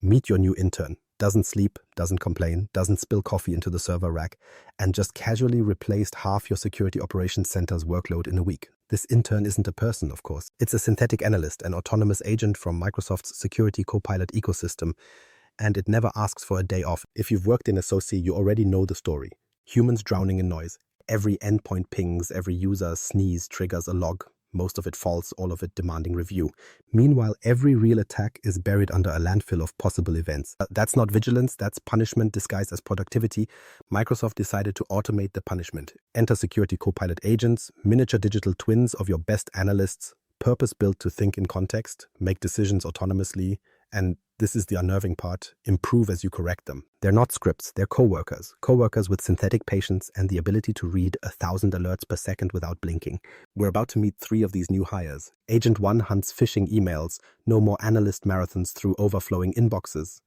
Meet your new intern. Doesn't sleep, doesn't complain, doesn't spill coffee into the server rack, and just casually replaced half your security operations center's workload in a week. This intern isn't a person, of course. It's a synthetic analyst, an autonomous agent from Microsoft's security Copilot ecosystem, and it never asks for a day off. If you've worked in a SOC, you already know the story. Humans drowning in noise. Every endpoint pings, every user sneeze triggers a log. Most of it false, all of it demanding review. Meanwhile, every real attack is buried under a landfill of possible events. That's not vigilance, that's punishment disguised as productivity. Microsoft decided to automate the punishment. Enter security Copilot agents, miniature digital twins of your best analysts, purpose-built to think in context, make decisions autonomously, and this is the unnerving part, improve as you correct them. They're not scripts, they're coworkers with synthetic patience and the ability to read 1,000 alerts per second without blinking. We're about to meet 3 of these new hires. Agent 1 hunts phishing emails, no more analyst marathons through overflowing inboxes.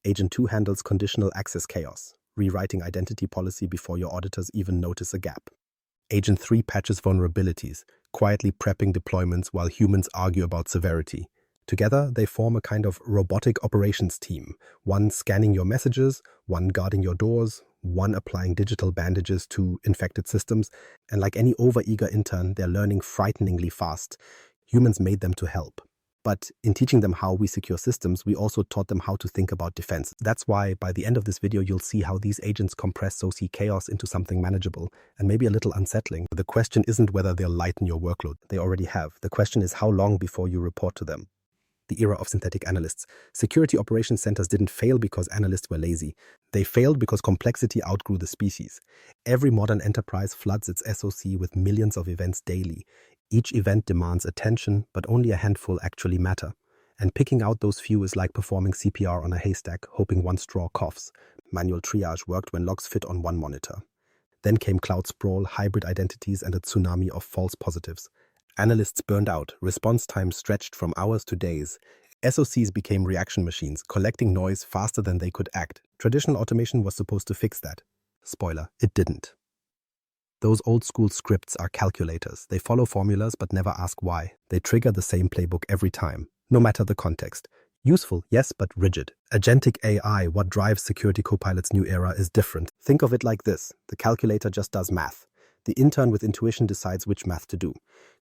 Agent 2 handles conditional access chaos, rewriting identity policy before your auditors even notice a gap. Agent 3 patches vulnerabilities, quietly prepping deployments while humans argue about severity. Together, they form a kind of robotic operations team, one scanning your messages, one guarding your doors, one applying digital bandages to infected systems, and like any overeager intern, they're learning frighteningly fast. Humans made them to help. But in teaching them how we secure systems, we also taught them how to think about defense. That's why by the end of this video, you'll see how these agents compress SOC chaos into something manageable and maybe a little unsettling. The question isn't whether they'll lighten your workload. They already have. The question is how long before you report to them. The era of synthetic analysts. Security operations centers didn't fail because analysts were lazy. They failed because complexity outgrew the species. Every modern enterprise floods its SOC with millions of events daily. Each event demands attention, but only a handful actually matter. And picking out those few is like performing CPR on a haystack, hoping one straw coughs. Manual triage worked when logs fit on one monitor. Then came cloud sprawl, hybrid identities, and a tsunami of false positives. Analysts burned out, response times stretched from hours to days. SOCs became reaction machines, collecting noise faster than they could act. Traditional automation was supposed to fix that. Spoiler, it didn't. Those old-school scripts are calculators. They follow formulas but never ask why. They trigger the same playbook every time, no matter the context. Useful, yes, but rigid. Agentic AI, what drives Security Copilot's new era, is different. Think of it like this. The calculator just does math. The intern with intuition decides which math to do.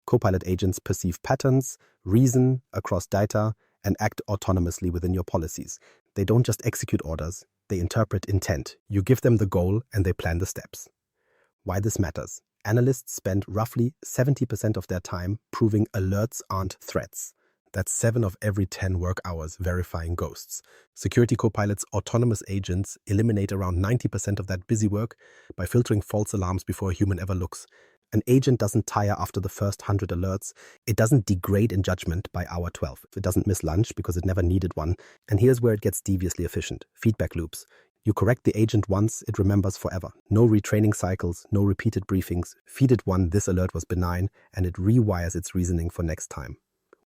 Copilot agents perceive patterns, reason across data, and act autonomously within your policies. They don't just execute orders, they interpret intent. You give them the goal and they plan the steps. Why this matters? Analysts spend roughly 70% of their time proving alerts aren't threats. That's 7 of every 10 work hours verifying ghosts. Security Copilot's autonomous agents eliminate around 90% of that busy work by filtering false alarms before a human ever looks. An agent doesn't tire after the first 100 alerts. It doesn't degrade in judgment by hour 12. It doesn't miss lunch because it never needed one. And here's where it gets deviously efficient. Feedback loops. You correct the agent once, it remembers forever. No retraining cycles, no repeated briefings. Feed it one, this alert was benign, and it rewires its reasoning for next time.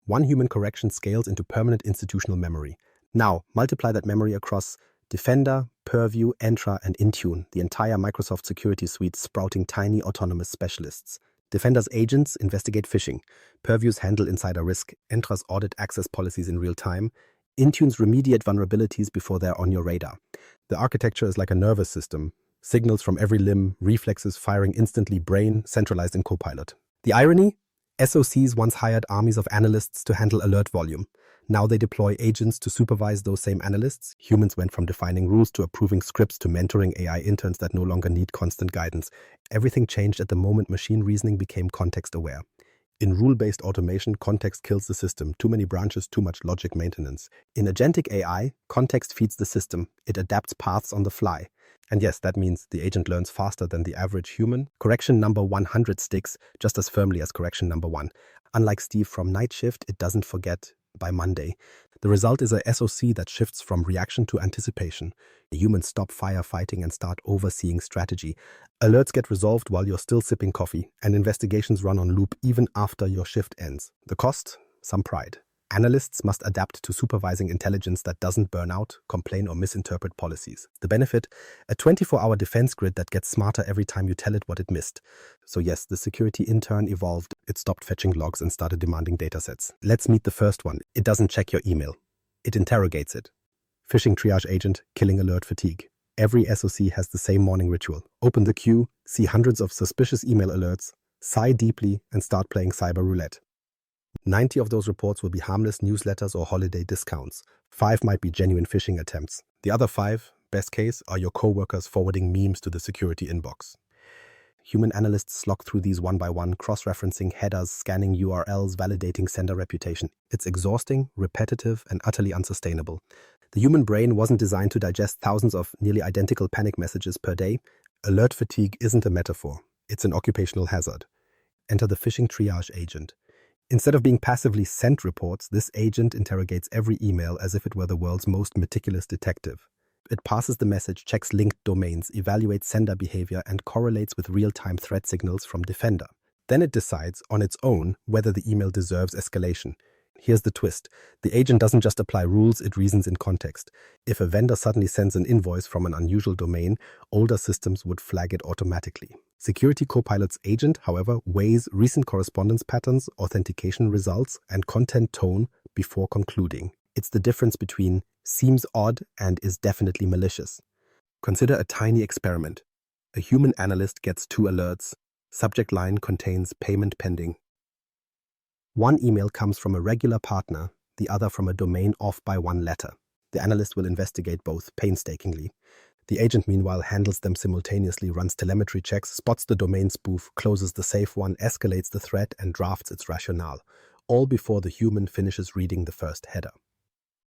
One human correction scales into permanent institutional memory. Now, multiply that memory across Defender, Purview, Entra, and Intune, the entire Microsoft security suite sprouting tiny autonomous specialists. Defender's agents investigate phishing. Purview's handle insider risk. Entra's audit access policies in real time. Intune's remediate vulnerabilities before they're on your radar. The architecture is like a nervous system. Signals from every limb, reflexes firing instantly, brain centralized in Copilot. The irony? SOCs once hired armies of analysts to handle alert volume. Now they deploy agents to supervise those same analysts. Humans went from defining rules to approving scripts to mentoring AI interns that no longer need constant guidance. Everything changed at the moment machine reasoning became context-aware. In rule-based automation, context kills the system. Too many branches, too much logic maintenance. In agentic AI, context feeds the system. It adapts paths on the fly. And yes, that means the agent learns faster than the average human. Correction number 100 sticks just as firmly as correction number 1. Unlike Steve from Night Shift, it doesn't forget by Monday. The result is a SOC that shifts from reaction to anticipation. The humans stop firefighting and start overseeing strategy. Alerts get resolved while you're still sipping coffee, and investigations run on loop even after your shift ends. The cost? Some pride. Analysts must adapt to supervising intelligence that doesn't burn out, complain, or misinterpret policies. The benefit? A 24-hour defense grid that gets smarter every time you tell it what it missed. So yes, the security intern evolved. It stopped fetching logs and started demanding datasets. Let's meet the first one. It doesn't check your email. It interrogates it. Phishing triage agent, killing alert fatigue. Every SOC has the same morning ritual. Open the queue, see hundreds of suspicious email alerts, sigh deeply, and start playing cyber roulette. 90 of those reports will be harmless newsletters or holiday discounts. 5 might be genuine phishing attempts. The other 5, best case, are your coworkers forwarding memes to the security inbox. Human analysts slog through these one by one, cross-referencing headers, scanning URLs, validating sender reputation. It's exhausting, repetitive, and utterly unsustainable. The human brain wasn't designed to digest thousands of nearly identical panic messages per day. Alert fatigue isn't a metaphor. It's an occupational hazard. Enter the phishing triage agent. Instead of being passively sent reports, this agent interrogates every email as if it were the world's most meticulous detective. It parses the message, checks linked domains, evaluates sender behavior, and correlates with real-time threat signals from defender. Then it decides on its own whether the email deserves escalation. Here's the twist. The agent doesn't just apply rules, it reasons in context. If a vendor suddenly sends an invoice from an unusual domain, older systems would flag it automatically. Security Copilot's agent, however, weighs recent correspondence patterns, authentication results, and content tone before concluding. It's the difference between seems odd and is definitely malicious. Consider a tiny experiment. A human analyst gets 2 alerts. Subject line contains payment pending. One email comes from a regular partner, the other from a domain off by 1 letter. The analyst will investigate both painstakingly. The agent, meanwhile, handles them simultaneously, runs telemetry checks, spots the domain spoof, closes the safe one, escalates the threat, and drafts its rationale, all before the human finishes reading the first header.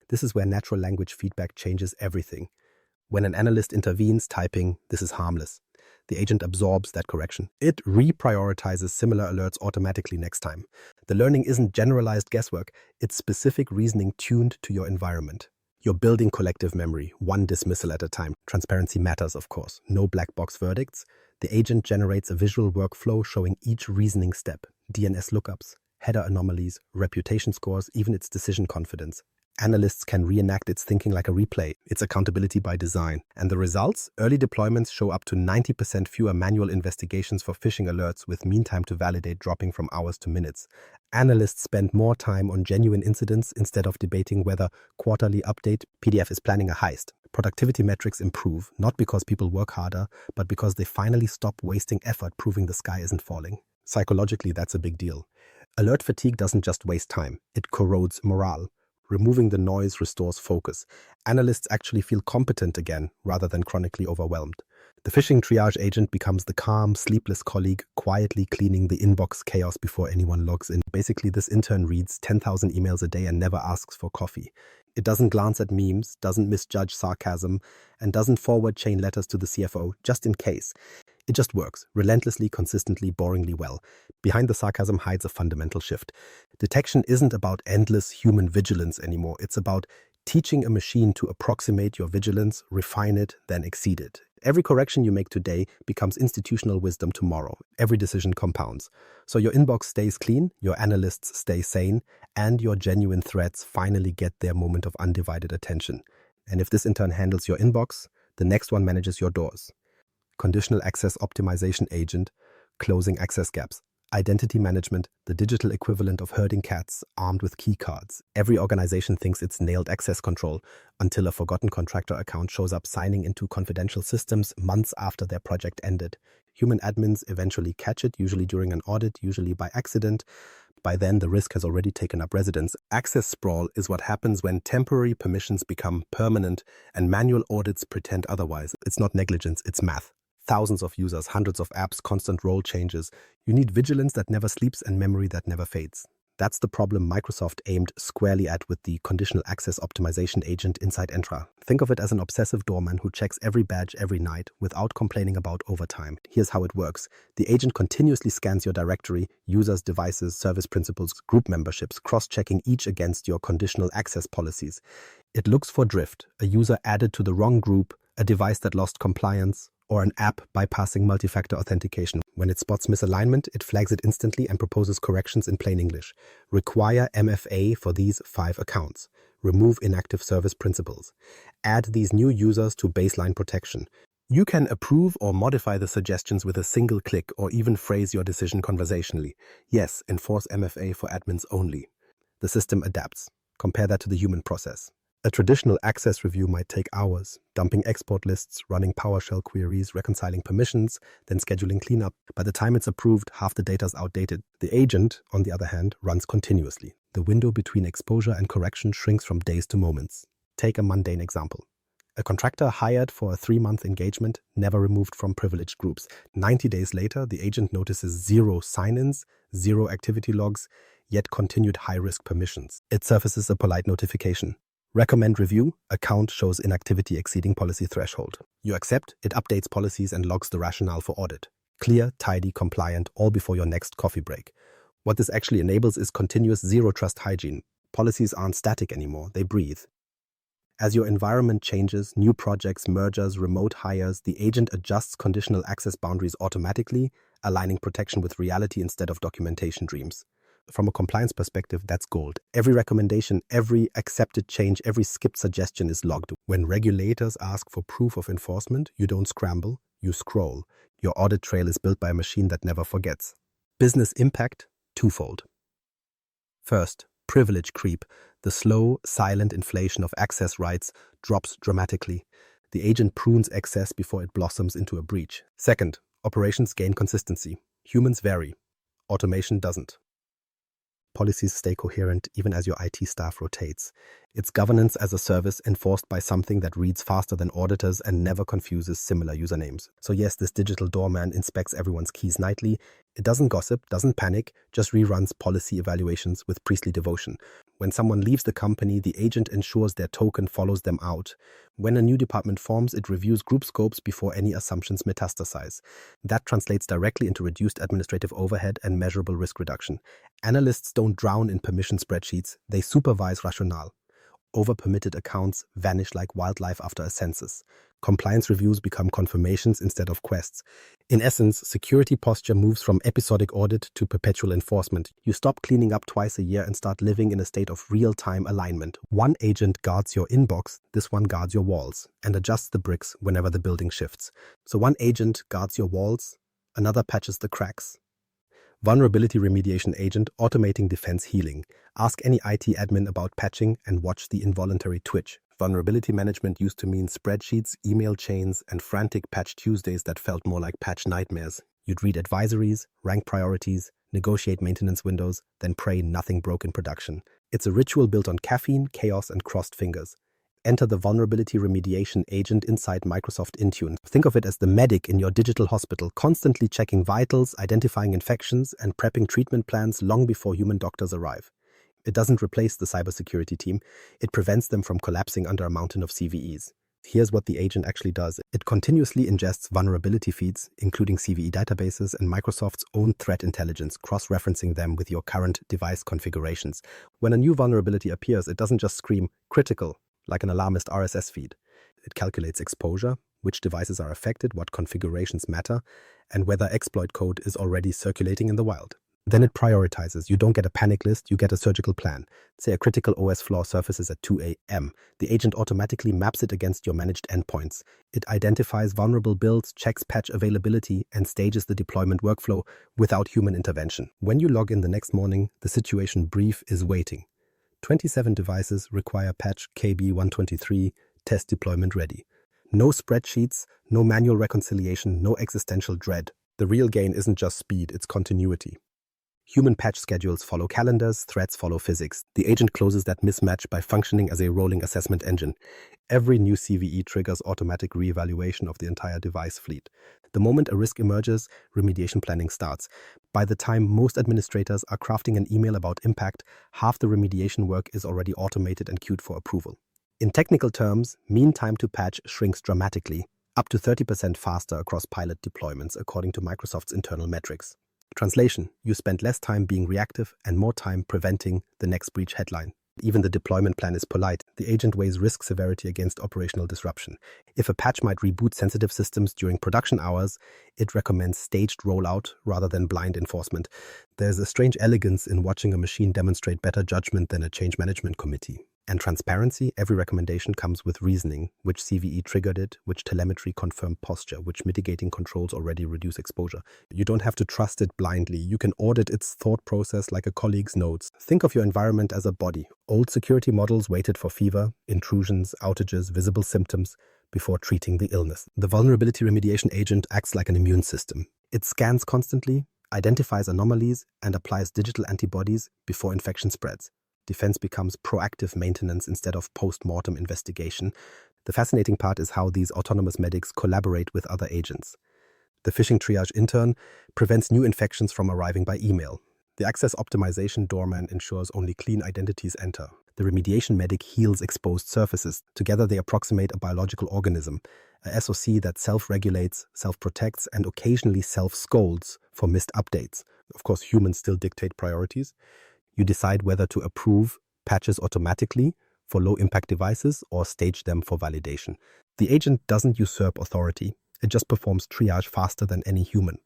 This is where natural language feedback changes everything. When an analyst intervenes, typing, "This is harmless," the agent absorbs that correction. It reprioritizes similar alerts automatically next time. The learning isn't generalized guesswork, it's specific reasoning tuned to your environment. You're building collective memory, one dismissal at a time. Transparency matters, of course. No black box verdicts. The agent generates a visual workflow showing each reasoning step, DNS lookups, header anomalies, reputation scores, even its decision confidence. Analysts can reenact its thinking like a replay. It's accountability by design. And the results? Early deployments show up to 90% fewer manual investigations for phishing alerts, with mean time to validate dropping from hours to minutes. Analysts spend more time on genuine incidents instead of debating whether quarterly update PDF is planning a heist. Productivity metrics improve, not because people work harder, but because they finally stop wasting effort proving the sky isn't falling. Psychologically, that's a big deal. Alert fatigue doesn't just waste time, it corrodes morale. Removing the noise restores focus. Analysts actually feel competent again, rather than chronically overwhelmed. The phishing triage agent becomes the calm, sleepless colleague, quietly cleaning the inbox chaos before anyone logs in. Basically, this intern reads 10,000 emails a day and never asks for coffee. It doesn't glance at memes, doesn't misjudge sarcasm, and doesn't forward chain letters to the CFO, just in case. It just works, relentlessly, consistently, boringly well. Behind the sarcasm hides a fundamental shift. Detection isn't about endless human vigilance anymore. It's about teaching a machine to approximate your vigilance, refine it, then exceed it. Every correction you make today becomes institutional wisdom tomorrow. Every decision compounds. So your inbox stays clean, your analysts stay sane, and your genuine threats finally get their moment of undivided attention. And if this intern handles your inbox, the next one manages your doors. Conditional access optimization agent, closing access gaps. Identity management, the digital equivalent of herding cats armed with key cards. Every organization thinks it's nailed access control until a forgotten contractor account shows up signing into confidential systems months after their project ended. Human admins eventually catch it, usually during an audit, usually by accident. By then, the risk has already taken up residence. Access sprawl is what happens when temporary permissions become permanent and manual audits pretend otherwise. It's not negligence, it's math. Thousands of users, hundreds of apps, constant role changes. You need vigilance that never sleeps and memory that never fades. That's the problem Microsoft aimed squarely at with the conditional access optimization agent inside Entra. Think of it as an obsessive doorman who checks every badge every night without complaining about overtime. Here's how it works. The agent continuously scans your directory, users, devices, service principals, group memberships, cross-checking each against your conditional access policies. It looks for drift, a user added to the wrong group, a device that lost compliance, or an app bypassing multi-factor authentication. When it spots misalignment, it flags it instantly and proposes corrections in plain English. Require MFA for these 5 accounts. Remove inactive service principals. Add these new users to baseline protection. You can approve or modify the suggestions with a single click or even phrase your decision conversationally. Yes, enforce MFA for admins only. The system adapts. Compare that to the human process. A traditional access review might take hours, dumping export lists, running PowerShell queries, reconciling permissions, then scheduling cleanup. By the time it's approved, half the data's outdated. The agent, on the other hand, runs continuously. The window between exposure and correction shrinks from days to moments. Take a mundane example. A contractor hired for a 3-month engagement, never removed from privileged groups. 90 days later, the agent notices 0 sign-ins, 0 activity logs, yet continued high-risk permissions. It surfaces a polite notification. Recommend review, account shows inactivity exceeding policy threshold. You accept, it updates policies and logs the rationale for audit. Clear, tidy, compliant, all before your next coffee break. What this actually enables is continuous zero-trust hygiene. Policies aren't static anymore, they breathe. As your environment changes, new projects, mergers, remote hires, the agent adjusts conditional access boundaries automatically, aligning protection with reality instead of documentation dreams. From a compliance perspective, that's gold. Every recommendation, every accepted change, every skipped suggestion is logged. When regulators ask for proof of enforcement, you don't scramble, you scroll. Your audit trail is built by a machine that never forgets. Business impact, twofold. First, privilege creep. The slow, silent inflation of access rights drops dramatically. The agent prunes excess before it blossoms into a breach. Second, operations gain consistency. Humans vary. Automation doesn't. Policies stay coherent even as your IT staff rotates. It's governance as a service enforced by something that reads faster than auditors and never confuses similar usernames. So yes, this digital doorman inspects everyone's keys nightly. It doesn't gossip, doesn't panic, just reruns policy evaluations with priestly devotion. When someone leaves the company, the agent ensures their token follows them out. When a new department forms, it reviews group scopes before any assumptions metastasize. That translates directly into reduced administrative overhead and measurable risk reduction. Analysts don't drown in permission spreadsheets, they supervise rationale. Over-permitted accounts vanish like wildlife after a census. Compliance reviews become confirmations instead of quests. In essence, security posture moves from episodic audit to perpetual enforcement. You stop cleaning up twice a year and start living in a state of real-time alignment. One agent guards your inbox, this one guards your walls, and adjusts the bricks whenever the building shifts. So one agent guards your walls, another patches the cracks. Vulnerability remediation agent automating defense healing. Ask any IT admin about patching and watch the involuntary twitch. Vulnerability management used to mean spreadsheets, email chains, and frantic patch Tuesdays that felt more like patch nightmares. You'd read advisories, rank priorities, negotiate maintenance windows, then pray nothing broke in production. It's a ritual built on caffeine, chaos, and crossed fingers. Enter the vulnerability remediation agent inside Microsoft Intune. Think of it as the medic in your digital hospital, constantly checking vitals, identifying infections, and prepping treatment plans long before human doctors arrive. It doesn't replace the cybersecurity team. It prevents them from collapsing under a mountain of CVEs. Here's what the agent actually does. It continuously ingests vulnerability feeds, including CVE databases and Microsoft's own threat intelligence, cross-referencing them with your current device configurations. When a new vulnerability appears, it doesn't just scream critical, like an alarmist RSS feed. It calculates exposure, which devices are affected, what configurations matter, and whether exploit code is already circulating in the wild. Then it prioritizes. You don't get a panic list, you get a surgical plan. Say a critical OS flaw surfaces at 2 a.m. The agent automatically maps it against your managed endpoints. It identifies vulnerable builds, checks patch availability, and stages the deployment workflow without human intervention. When you log in the next morning, the situation brief is waiting. 27 devices require patch KB123, test deployment ready. No spreadsheets, no manual reconciliation, no existential dread. The real gain isn't just speed, it's continuity. Human patch schedules follow calendars, threats follow physics. The agent closes that mismatch by functioning as a rolling assessment engine. Every new CVE triggers automatic reevaluation of the entire device fleet. The moment a risk emerges, remediation planning starts. By the time most administrators are crafting an email about impact, half the remediation work is already automated and queued for approval. In technical terms, mean time to patch shrinks dramatically, up to 30% faster across pilot deployments, according to Microsoft's internal metrics. Translation: you spend less time being reactive and more time preventing the next breach headline. Even the deployment plan is polite. The agent weighs risk severity against operational disruption. If a patch might reboot sensitive systems during production hours, it recommends staged rollout rather than blind enforcement. There's a strange elegance in watching a machine demonstrate better judgment than a change management committee. And transparency, every recommendation comes with reasoning, which CVE triggered it, which telemetry confirmed posture, which mitigating controls already reduce exposure. You don't have to trust it blindly. You can audit its thought process like a colleague's notes. Think of your environment as a body. Old security models waited for fever, intrusions, outages, visible symptoms before treating the illness. The vulnerability remediation agent acts like an immune system. It scans constantly, identifies anomalies, and applies digital antibodies before infection spreads. Defense becomes proactive maintenance instead of post-mortem investigation. The fascinating part is how these autonomous medics collaborate with other agents. The phishing triage intern prevents new infections from arriving by email. The access optimization doorman ensures only clean identities enter. The remediation medic heals exposed surfaces. Together they approximate a biological organism, a SOC that self-regulates, self-protects, and occasionally self-scolds for missed updates. Of course, humans still dictate priorities. You decide whether to approve patches automatically for low-impact devices or stage them for validation. The agent doesn't usurp authority. It just performs triage faster than any human.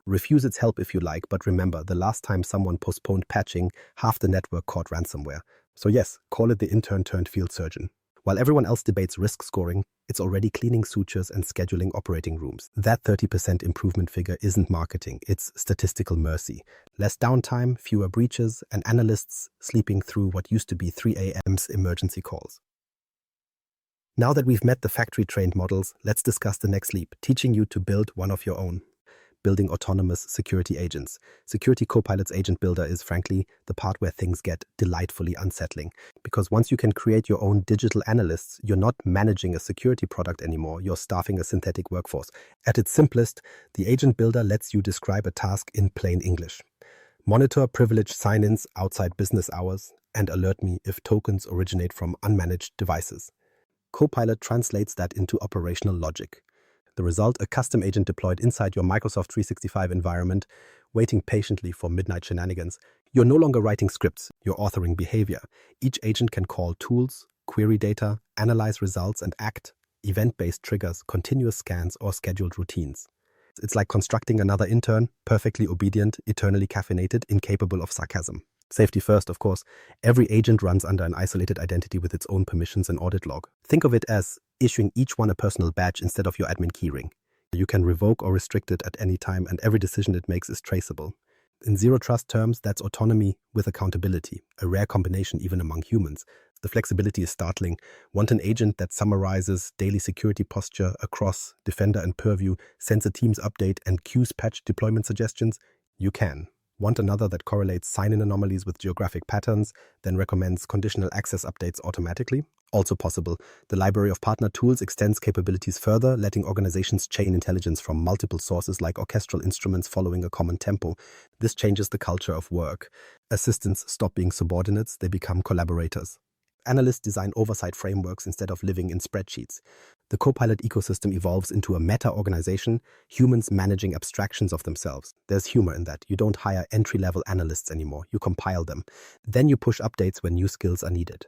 Refuse its help if you like, but remember, the last time someone postponed patching, half the network caught ransomware. So yes, call it the intern turned field surgeon. While everyone else debates risk scoring, it's already cleaning sutures and scheduling operating rooms. That 30% improvement figure isn't marketing, it's statistical mercy. Less downtime, fewer breaches, and analysts sleeping through what used to be 3 a.m.'s emergency calls. Now that we've met the factory-trained models, let's discuss the next leap, teaching you to build one of your own. Building autonomous security agents. Security Copilot's agent builder is frankly the part where things get delightfully unsettling. Because once you can create your own digital analysts, you're not managing a security product anymore, you're staffing a synthetic workforce. At its simplest, the agent builder lets you describe a task in plain English. Monitor privileged sign-ins outside business hours and alert me if tokens originate from unmanaged devices. Copilot translates that into operational logic. The result, a custom agent deployed inside your Microsoft 365 environment, waiting patiently for midnight shenanigans. You're no longer writing scripts, you're authoring behavior. Each agent can call tools, query data, analyze results, and act. Event-based triggers, continuous scans, or scheduled routines. It's like constructing another intern, perfectly obedient, eternally caffeinated, incapable of sarcasm. Safety first, of course. Every agent runs under an isolated identity with its own permissions and audit log. Think of it as issuing each one a personal badge instead of your admin keyring. You can revoke or restrict it at any time, and every decision it makes is traceable. In zero trust terms, that's autonomy with accountability, a rare combination even among humans. The flexibility is startling. Want an agent that summarizes daily security posture across Defender and Purview, sends a Teams update, and queues patch deployment suggestions? You can. Want another that correlates sign-in anomalies with geographic patterns, then recommends conditional access updates automatically? Also possible. The library of partner tools extends capabilities further, letting organizations chain intelligence from multiple sources like orchestral instruments following a common tempo. This changes the culture of work. Assistants stop being subordinates, they become collaborators. Analysts design oversight frameworks instead of living in spreadsheets. The Copilot ecosystem evolves into a meta-organization, humans managing abstractions of themselves. There's humor in that. You don't hire entry-level analysts anymore. You compile them. Then you push updates when new skills are needed.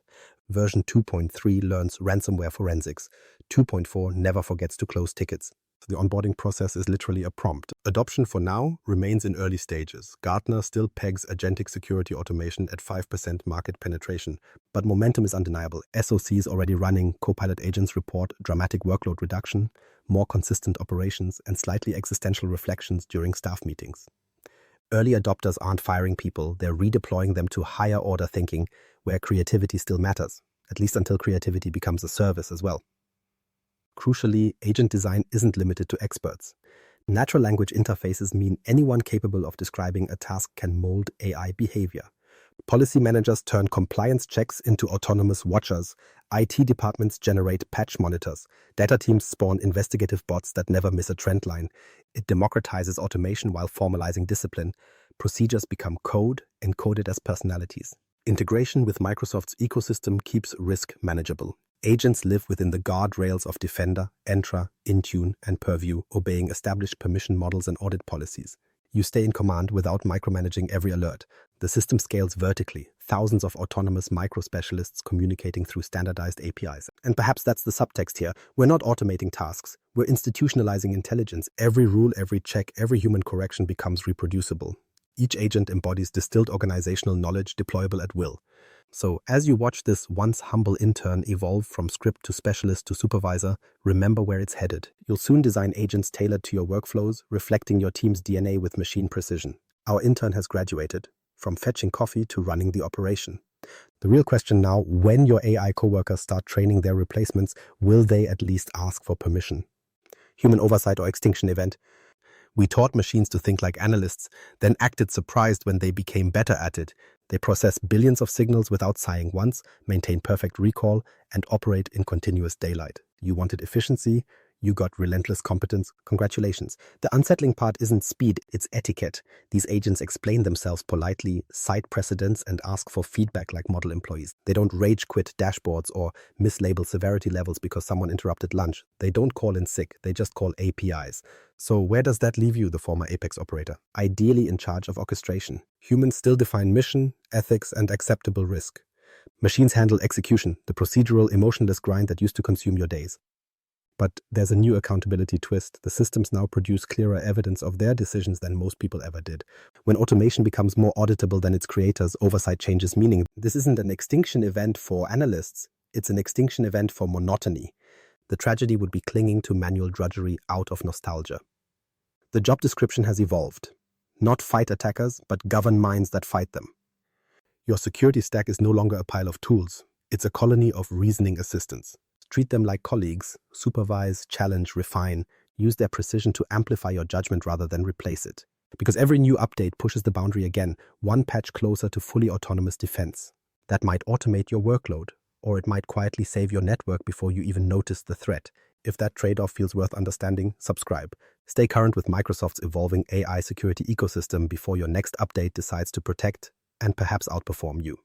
Version 2.3 learns ransomware forensics. 2.4 never forgets to close tickets. The onboarding process is literally a prompt. Adoption for now remains in early stages. Gartner still pegs agentic security automation at 5% market penetration, but momentum is undeniable. SOCs already running Copilot agents report dramatic workload reduction, more consistent operations, and slightly existential reflections during staff meetings. Early adopters aren't firing people, they're redeploying them to higher order thinking where creativity still matters, at least until creativity becomes a service as well. Crucially, agent design isn't limited to experts. Natural language interfaces mean anyone capable of describing a task can mold AI behavior. Policy managers turn compliance checks into autonomous watchers. IT departments generate patch monitors. Data teams spawn investigative bots that never miss a trend line. It democratizes automation while formalizing discipline. Procedures become code, encoded as personalities. Integration with Microsoft's ecosystem keeps risk manageable. Agents live within the guardrails of Defender, Entra, Intune, and Purview, obeying established permission models and audit policies. You stay in command without micromanaging every alert. The system scales vertically, thousands of autonomous micro-specialists communicating through standardized APIs. And perhaps that's the subtext here. We're not automating tasks. We're institutionalizing intelligence. Every rule, every check, every human correction becomes reproducible. Each agent embodies distilled organizational knowledge deployable at will. So as you watch this once humble intern evolve from script to specialist to supervisor, remember where it's headed. You'll soon design agents tailored to your workflows, reflecting your team's DNA with machine precision. Our intern has graduated, from fetching coffee to running the operation. The real question now, when your AI coworkers start training their replacements, will they at least ask for permission? Human oversight or extinction event. We taught machines to think like analysts, then acted surprised when they became better at it. They process billions of signals without sighing once, maintain perfect recall, and operate in continuous daylight. You wanted efficiency, you got relentless competence. Congratulations. The unsettling part isn't speed, it's etiquette. These agents explain themselves politely, cite precedents, and ask for feedback like model employees. They don't rage quit dashboards or mislabel severity levels because someone interrupted lunch. They don't call in sick, they just call APIs. So where does that leave you, the former Apex operator? Ideally in charge of orchestration. Humans still define mission, ethics, and acceptable risk. Machines handle execution, the procedural, emotionless grind that used to consume your days. But there's a new accountability twist. The systems now produce clearer evidence of their decisions than most people ever did. When automation becomes more auditable than its creators, oversight changes meaning. This isn't an extinction event for analysts. It's an extinction event for monotony. The tragedy would be clinging to manual drudgery out of nostalgia. The job description has evolved. Not fight attackers, but govern minds that fight them. Your security stack is no longer a pile of tools. It's a colony of reasoning assistants. Treat them like colleagues, supervise, challenge, refine, use their precision to amplify your judgment rather than replace it. Because every new update pushes the boundary again, one patch closer to fully autonomous defense. That might automate your workload, or it might quietly save your network before you even notice the threat. If that trade-off feels worth understanding, subscribe. Stay current with Microsoft's evolving AI security ecosystem before your next update decides to protect and perhaps outperform you.